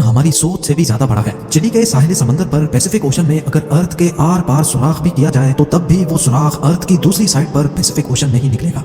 हमारी सोच से भी ज्यादा बड़ा है। चिली के साहिल समंदर पर पैसिफिक ओशन में अगर अर्थ के आर पार सुराख भी किया जाए तो तब भी वो सुराख अर्थ की दूसरी साइड पर पैसिफिक ओशन में ही निकलेगा।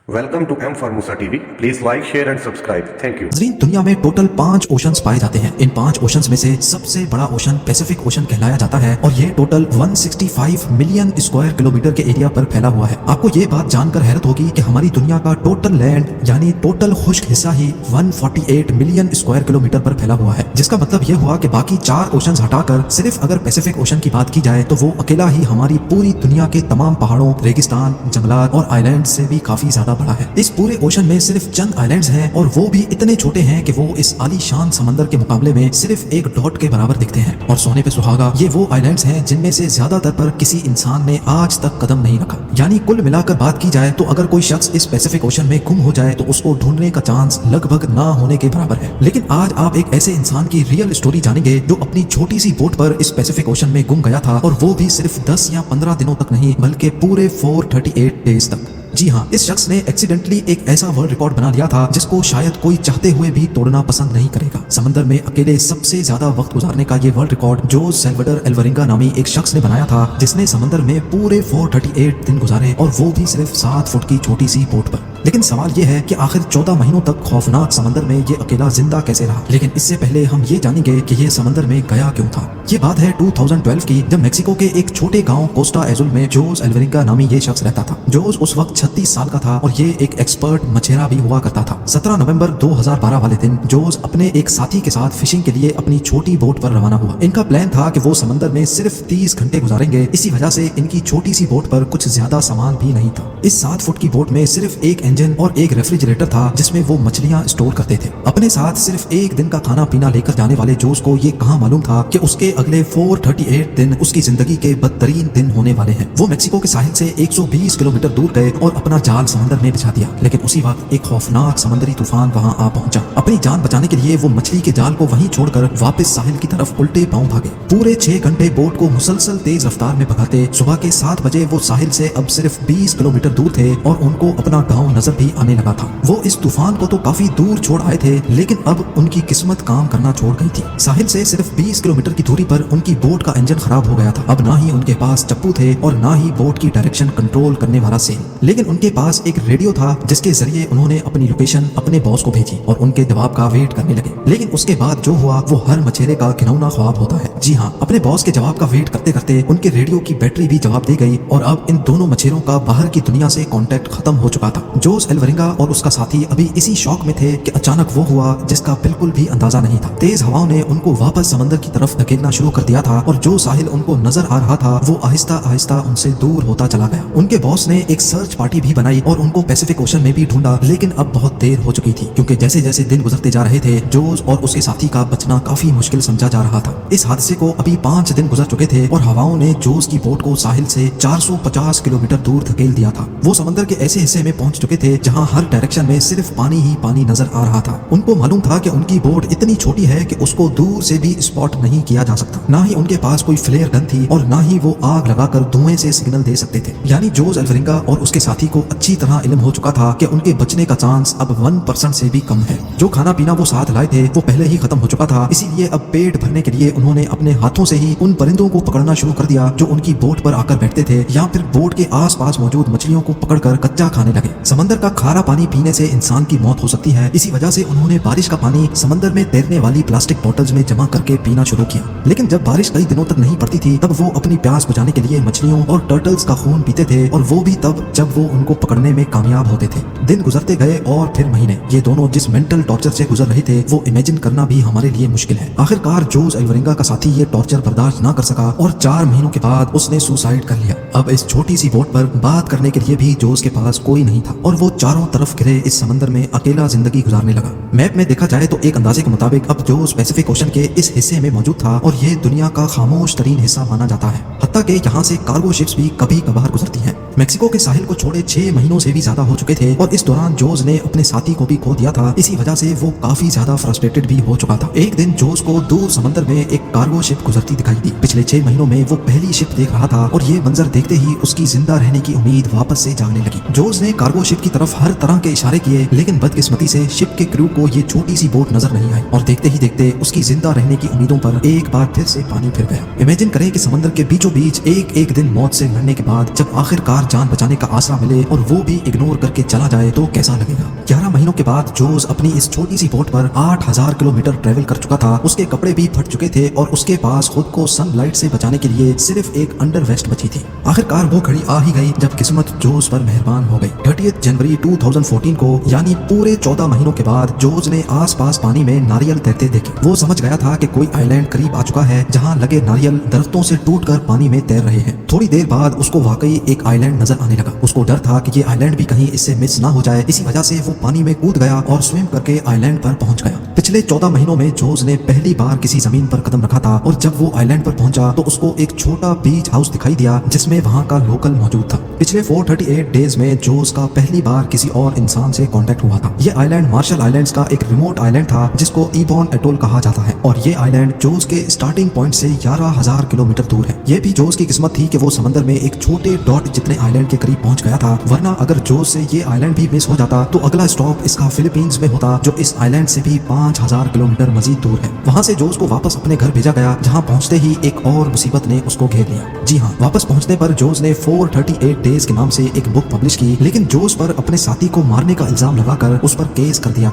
Welcome to M for Musa TV. Please like share and subscribe. Thank you. दुनिया में टोटल 5 ओशंस पाए जाते हैं। इन 5 ओशंस में से सबसे बड़ा ओशन पैसिफिक ओशन कहलाया जाता है और ये टोटल 165 मिलियन स्क्वायर किलोमीटर के एरिया पर फैला हुआ है। आपको ये बात जानकर हैरत होगी कि हमारी दुनिया का टोटल लैंड यानी टोटल खुश्क हिस्सा ही 148 मिलियन स्क्वायर किलोमीटर पर फैला हुआ है, जिसका मतलब ये हुआ कि बाकी 4 ओशंस हटाकर सिर्फ अगर पैसिफिक ओशन की बात की जाए तो वो अकेला ही हमारी पूरी दुनिया के तमाम पहाड़ों, रेगिस्तान, जंगलात और आइलैंड से भी काफी ज्यादा बड़ा है। इस पूरे ओशन में सिर्फ चंद आइलैंड्स हैं और वो भी इतने छोटे हैं कि वो इस आलीशान समंदर के मुकाबले में सिर्फ एक डॉट के बराबर दिखते हैं। और सोने पे सुहागा ये वो आइलैंड्स हैं जिनमें से ज्यादातर पर किसी इंसान ने आज तक कदम नहीं रखा। यानी कुल मिलाकर बात की जाए तो अगर कोई शख्स इस पैसिफिक ओशन में गुम हो जाए तो उसको ढूंढने का चांस लगभग ना होने के बराबर है। लेकिन आज आप एक ऐसे इंसान की रियल स्टोरी जानेंगे जो अपनी छोटी सी बोट पर इस पैसिफिक ओशन में गुम गया था, और वो भी सिर्फ 10 या 15 दिनों तक नहीं बल्कि पूरे 438 डेज तक। जी हाँ, इस शख्स ने एक्सीडेंटली एक ऐसा वर्ल्ड रिकॉर्ड बना लिया था जिसको शायद कोई चाहते हुए भी तोड़ना पसंद नहीं करेगा। समंदर में अकेले सबसे ज्यादा वक्त गुजारने का ये वर्ल्ड रिकॉर्ड जोस सैल्वाडोर एल्वरिंगा नामी एक शख्स ने बनाया था, जिसने समंदर में पूरे 438 दिन गुजारे और वो भी सिर्फ 7 फुट की छोटी सी बोट पर। लेकिन सवाल ये है कि आखिर 14 महीनों तक खौफनाक समंदर में ये अकेला जिंदा कैसे रहा। लेकिन इससे पहले हम ये जानेंगे कि ये समंदर में गया क्यों था। ये बात है 2012 की, जब मेक्सिको के एक छोटे गांव कोस्टा एजुल में जोस एल्वरिंगा नामी ये शख्स रहता था। जोस उस वक्त 36 साल का था और ये एक एक्सपर्ट मछेरा भी हुआ करता था। 17 नवंबर 2012 वाले दिन जोस अपने एक साथी के साथ फिशिंग के लिए अपनी छोटी बोट पर रवाना हुआ। इनका प्लान था कि वो समंदर में सिर्फ 30 घंटे गुजारेंगे। इसी वजह से इनकी छोटी सी बोट पर कुछ ज्यादा सामान भी नहीं था। इस 7 फुट की बोट में सिर्फ एक इंजन और एक रेफ्रिजरेटर था जिसमें वो मछलियां स्टोर करते थे। अपने साथ सिर्फ एक दिन का खाना पीना लेकर जाने वाले जोस को ये कहां मालूम था कि उसके अगले 438 दिन उसकी जिंदगी के बदतरीन दिन होने वाले हैं। वो मेक्सिको के साहिल से 120 किलोमीटर दूर गए और अपना जाल समंदर में बिछा दिया। लेकिन उसी वक्त एक खौफनाक समंदरी तूफान वहां आ पहुंचा। अपनी जान बचाने के लिए वो मछली के जाल को वहीं छोड़कर वापस साहिल की तरफ उल्टे पांव भागे। पूरे 6 घंटे बोट को मुसलसल तेज रफ्तार में भगाते सुबह के 7 बजे वो साहिल से अब सिर्फ 20 किलोमीटर दूर थे और उनको अपना गाँव नजर भी आने लगा था। वो इस तूफान को तो काफी दूर छोड़ आए थे, लेकिन अब उनकी किस्मत काम करना छोड़ गई थी। साहिल से सिर्फ 20 किलोमीटर की दूरी पर उनकी बोट का इंजन खराब हो गया था। अब ना ही उनके पास चप्पू थे और ना ही बोट की डायरेक्शन कंट्रोल करने वाला सेल, लेकिन उनके पास एक रेडियो था जिसके जरिए उन्होंने अपनी लोकेशन अपने बॉस को भेजी और उनके जवाब का वेट करने लगे। लेकिन उसके बाद जो हुआ वो हर मछेरे का घिनौना ख्वाब होता है। जी हाँ, अपने बॉस के जवाब का वेट करते करते उनके रेडियो की बैटरी भी जवाब दे गई और अब इन दोनों मछेरों का बाहर की दुनिया से कांटेक्ट खत्म हो चुका था। जोस एल्वरिंगा और उसका साथी अभी इसी शौक में थे कि अचानक वो हुआ जिसका बिल्कुल भी अंदाजा नहीं था। तेज हवाओं ने उनको वापस समंदर की तरफ धकेलना शुरू कर दिया था और जो साहिल उनको नजर आ रहा था वो आहिस्ता आहिस्ता उनसे दूर होता चला गया। उनके बॉस ने एक सर्च पार्टी भी बनाई और उनको पैसिफिक ओशन में भी ढूंढा, लेकिन अब बहुत देर हो चुकी थी क्योंकि जैसे जैसे दिन गुजरते जा रहे थे जोस और उसके साथी का बचना काफी मुश्किल समझा जा रहा था। इस हादसे को अभी 5 दिन गुजर चुके थे और हवाओं ने जोस की बोट को साहिल से 450 किलोमीटर दूर धकेल दिया था। वो समंदर के ऐसे हिस्से में पहुंच चुके थे जहां हर डायरेक्शन में सिर्फ पानी ही पानी नजर आ रहा था। उनको मालूम था कि उनकी बोट इतनी छोटी है कि उसको दूर से भी स्पॉट नहीं किया जा सकता। ना ही उनके पास कोई फ्लेयर गन थी और ना ही वो आग लगाकर धुएं से सिग्नल दे सकते थे। यानी जोस एल्वरिंगा और उसके साथी को अच्छी तरह इल्म हो चुका था कि उनके बचने का चांस अब 1% से भी कम है। जो खाना पीना वो साथ लाए थे वो पहले ही खत्म हो चुका था, इसीलिए अब पेट भरने के लिए उन्होंने अपने हाथों से ही उन परिंदों को पकड़ना शुरू कर दिया जो उनकी बोट पर आकर बैठते थे, या फिर बोट के आसपास मौजूद मछलियों को पकड़कर कच्चा खाने लगे। समंदर का खारा पानी पीने से इंसान की मौत हो सकती है, इसी वजह से उन्होंने बारिश का पानी समंदर में तैरने वाली प्लास्टिक बोतल्स में जमा करके पीना शुरू किया। लेकिन जब बारिश कई दिनों तक नहीं पड़ती थी तब वो अपनी प्यास बुझाने के लिए मछलियों और टर्टल्स का खून पीते थे, और वो भी तब जब वो उनको पकड़ने में कामयाब होते थे। दिन गुजरते गए और फिर महीने। ये दोनों जिस मेंटल टॉर्चर से गुजर रहे थे वो इमेजिन करना भी हमारे लिए मुश्किल है। आखिरकार जोस एल्वरिंगा का साथी ये टॉर्चर बर्दाश्त ना कर सका और 4 महीनों के बाद उसने सुसाइड कर लिया। अब इस छोटी सी बोट पर बात करने के लिए भी जोस के पास कोई नहीं था और वो चारों तरफ घिरे इस समंदर में अकेला जिंदगी गुजारने लगा। मैप में देखा जाए तो एक अंदाजे के मुताबिक अब जोस पैसिफिक ओशन के इस हिस्से में मौजूद था और ये दुनिया का खामोश तरीन हिस्सा माना जाता है। हत्ता कि यहाँ से कार्गो शिप्स भी कभी कभार गुजरती हैं। मेक्सिको के साहिल को छोड़े 6 महीनों से भी ज्यादा हो चुके थे और इस दौरान जोस ने अपने साथी को भी खो दिया था। इसी वजह से वो काफी ज्यादा फ्रस्ट्रेटेड भी हो चुका था। एक दिन जोस को दूर समंदर में एक कार्गो शिप गुजरती दिखाई दी। पिछले 6 महीनों में वो पहली शिप देख रहा था और ये मंजर देखते ही उसकी जिंदा रहने की उम्मीद वापस से जागने लगी। जोस ने कार्गो शिप की तरफ हर तरह के इशारे किए, लेकिन बदकिस्मती से शिप के क्रू को ये छोटी सी बोट नजर नहीं आई और देखते ही देखते उसकी जिंदा रहने की उम्मीदों पर एक बार फिर से पानी फिर गया। इमेजिन करें कि समंदर के बीचों बीच एक दिन मौत से लड़ने के बाद जब आखिरकार जान बचाने का आसरा मिले और वो भी इग्नोर करके चला जाए तो कैसा लगेगा। 11 महीनों के बाद जोस अपनी इस छोटी सी बोट पर 8000 किलोमीटर ट्रेवल कर चुका था। उसके कपड़े भी फट चुके थे और उसके पास खुद को सनलाइट से बचाने के लिए सिर्फ एक अंडर वेस्ट बची थी। आखिरकार वो घड़ी आ ही गई जब किस्मत जोस पर मेहरबान हो गई। 30 जनवरी 2014 को यानी पूरे 14 महीनों के बाद जोस ने आसपास पानी में नारियल तैरते देखे। वो समझ गया था कि कोई आइलैंड करीब आ चुका है जहां लगे नारियल दरख्तों से टूटकर पानी में तैर रहे हैं। थोड़ी देर बाद उसको वाकई एक आइलैंड नजर आने लगा। उसको डर था कि ये आइलैंड भी कहीं इससे मिस ना हो जाए, इसी वजह से वो पानी में कूद गया और स्विम करके आइलैंड पर पहुंच गया। पिछले 14 महीनों में जोस ने पहली बार किसी जमीन पर कदम रखा था और जब वो आइलैंड पर पहुंचा तो उसको एक छोटा बीच हाउस दिखाई दिया जिसमें वहां का लोकल मौजूद था। पिछले 438 डेज में जोस का पहली बार किसी और इंसान से कांटेक्ट हुआ था। ये आइलैंड मार्शल आइलैंड्स का एक रिमोट आइलैंड था जिसको इबॉन एटोल कहा जाता है और ये आइलैंड जोस के स्टार्टिंग पॉइंट से 11000 किलोमीटर दूर है। ये भी जोस की किस्मत थी कि वो समंदर में एक छोटे डॉट जितने आइलैंड के करीब पहुंच गया था, वरना अगर जोस से ये आइलैंड भी मिस हो जाता तो अगला स्टॉप इसका फिलीपींस में होता जो इस आइलैंड से भी 5000 किलोमीटर मजीद दूर है। वहां से जोस को वापस अपने घर भेजा गया जहां पहुंचते ही एक और मुसीबत ने उसको घेर लिया। जी हाँ, वापस पहुंचने पर जोस ने 438 डेज के नाम से एक बुक पब्लिश की, लेकिन जोस पर अपने साथी को मारने का इल्जाम लगाकर उस पर केस कर दिया।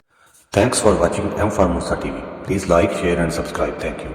Thanks for watching M Formosa TV. Please like, share and subscribe. Thank you.